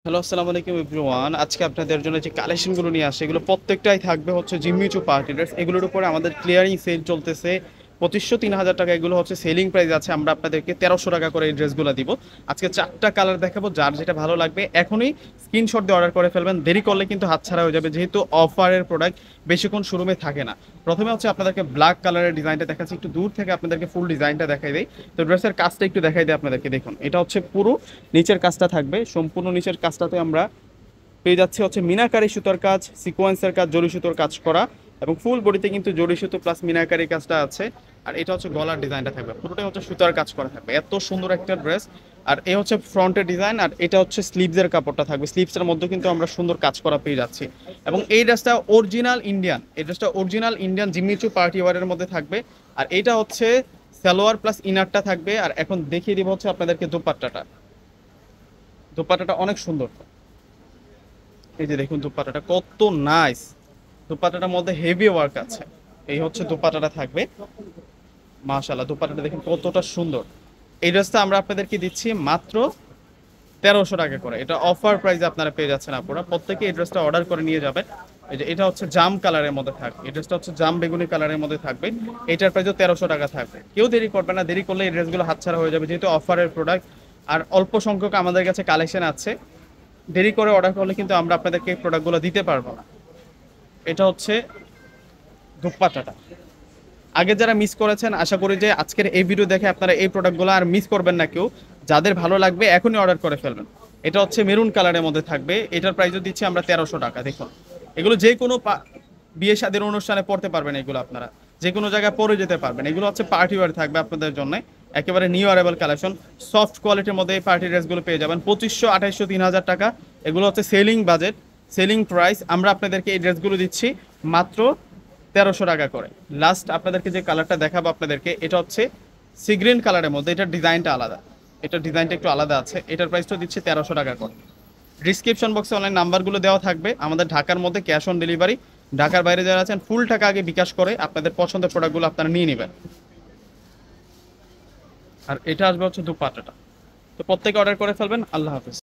Hello, আসসালামু আলাইকুম everyone. আজকে আপনাদের জন্য যে কালেকশনগুলো নিয়ে আসে এগুলো প্রত্যেকটাই থাকবে হচ্ছে জিম্মিচু পার্টি ড্রেস। এগুলোর উপরে আমাদের ক্লিয়ারিং সেল চলতেছে 2500-3000 টাকা। এগুলো হচ্ছে সেলিং প্রাইস আছে, আমরা আপনাদেরকে 1300 টাকা করে এই ড্রেসগুলো দিব। আজকে 4টা কালার দেখাবো, যার যেটা ভালো লাগবে এখনই স্ক্রিনশট দিয়ে অর্ডার করে ফেলবেন, দেরি করলে কিন্তু হাতছাড়া হয়ে যাবে, যেহেতু অফারের প্রোডাক্ট বেশিক্ষণ শোরুমে থাকে না। প্রথমে হচ্ছে আপনাদেরকে ব্ল্যাক কালারের ডিজাইনটা দেখাচ্ছি, একটু দূর থেকে আপনাদেরকে ফুল ডিজাইনটা দেখাই দেয়। তো ড্রেসের কাজটা একটু দেখাই দেয় আপনাদেরকে, দেখুন এটা হচ্ছে পুরো নিচের কাজটা থাকবে, সম্পূর্ণ নিচের কাজটাতে আমরা পেয়ে যাচ্ছে হচ্ছে মিনাকারি সুতার কাজ, সিকোয়েন্সের কাজ, জরি সুতোর কাজ করা, এবং ফুল বডিতে কিন্তু জরি সুতো প্লাস মিনাকারি কাজটা আছে। আর এটা হচ্ছে গলার ডিজাইনটা থাকবে, পুরোটাই হচ্ছে সুতার কাজ করা থাকবে, এত সুন্দর একটা ড্রেস। আর এই হচ্ছে ফ্রন্টের ডিজাইন, আর এটা হচ্ছে স্লিভসের কাপড়টা থাকবে, স্লিভসের মধ্যে কিন্তু আমরা সুন্দর কাজ করা পেয়ে যাচ্ছি। এবং এই ড্রেসটা অরিজিনাল ইন্ডিয়ান, এই ড্রেসটা অরিজিনাল ইন্ডিয়ান জিম্মিচু পার্টি ওয়ারের মধ্যে থাকবে। আর এটা হচ্ছে সালোয়ার প্লাস ইনারটা থাকবে। আর এখন দেখিয়ে দিব হচ্ছে আপনাদেরকে দোপাট্টাটা। দোপাট্টাটা অনেক সুন্দর, এই যে দেখুন দোপাট্টাটা কত নাইস। দোপাট্টাটার মধ্যে হেভি ওয়ার্ক আছে, এই হচ্ছে দোপাট্টাটা থাকবে। মাশাআল্লাহ, দোপাট্টাটা দেখুন কতটা সুন্দর। এই ড্রেসটা আমরা আপনাদেরকে দিচ্ছি মাত্র 1300 টাকা করে। এটা অফার প্রাইসে আপনারা পেয়ে যাচ্ছেন। আপনারা প্রত্যেকে এই ড্রেসটা অর্ডার করে নিয়ে যাবেন। এই যে এটা হচ্ছে জাম কালারের মধ্যে থাকবে, এই ড্রেসটা হচ্ছে জাম বেগুনি কালারের মধ্যে থাকবে। এটার প্রাইসও 1300 টাকা থাকবে। কেউ দেরি করবে না, দেরি করলে এই ড্রেসগুলো হাতছাড়া হয়ে যাবে, যেহেতু অফারের প্রোডাক্ট। আর অল্প সংখ্যক আমাদের কাছে কালেকশন আছে, দেরি করে অর্ডার করলে কিন্তু আমরা আপনাদেরকে এই প্রোডাক্টগুলো দিতে পারবো না। এটা হচ্ছে দুপাট্টাটা। আগে যারা মিস করেছেন, আশা করি যে আজকের এই ভিডিও দেখে আপনারা এই প্রোডাক্টগুলো আর মিস করবেন না কেউ। যাদের ভালো লাগবে এখনই অর্ডার করে ফেলবেন। এটা হচ্ছে মেরুন কালারের মধ্যে থাকবে, এটার প্রাইসও দিচ্ছি আমরা 1300 টাকা। দেখুন এগুলো যে কোনো বিয়ে শাদীর অনুষ্ঠানে পড়তে পারবেন, এগুলো আপনারা যে কোনো জায়গায় পরে যেতে পারবেন। এগুলো হচ্ছে পার্টি ওয়্যার থাকবে আপনাদের জন্য, একেবারে নিউ অ্যারাইভাল কালেকশন। সফট কোয়ালিটির মধ্যে এই পার্টি ড্রেসগুলো পেয়ে যাবেন 2500, 2800, 3000 টাকা। এগুলো হচ্ছে সেলিং বাজেট, সেলিং প্রাইস। আমরা আপনাদেরকে এই ড্রেসগুলো দিচ্ছি মাত্র 1300 টাকা করে। লাস্ট আপনাদেরকে যে কালারটা দেখাবো আপনাদেরকে, এটা হচ্ছে সি গ্রিন কালারের মধ্যে, এটার ডিজাইনটা আলাদা, এটার ডিজাইনটা একটু আলাদা আছে। এটার প্রাইসটা দিচ্ছে 1300 টাকা করে। ডিসক্রিপশন বক্সে অনলাইন নাম্বারগুলো দেওয়া থাকবে। আমাদের ঢাকার মধ্যে ক্যাশ অন ডেলিভারি, ঢাকার বাইরে যারা আছেন ফুল টাকা আগে বিকাশ করে আপনাদের পছন্দের প্রোডাক্টগুলো আপনারা নিয়ে নেবেন। আর এটা আসবে হচ্ছে দুপাট্টাটা। তো প্রত্যেকে অর্ডার করে ফেলবেন। আল্লাহ হাফিজ।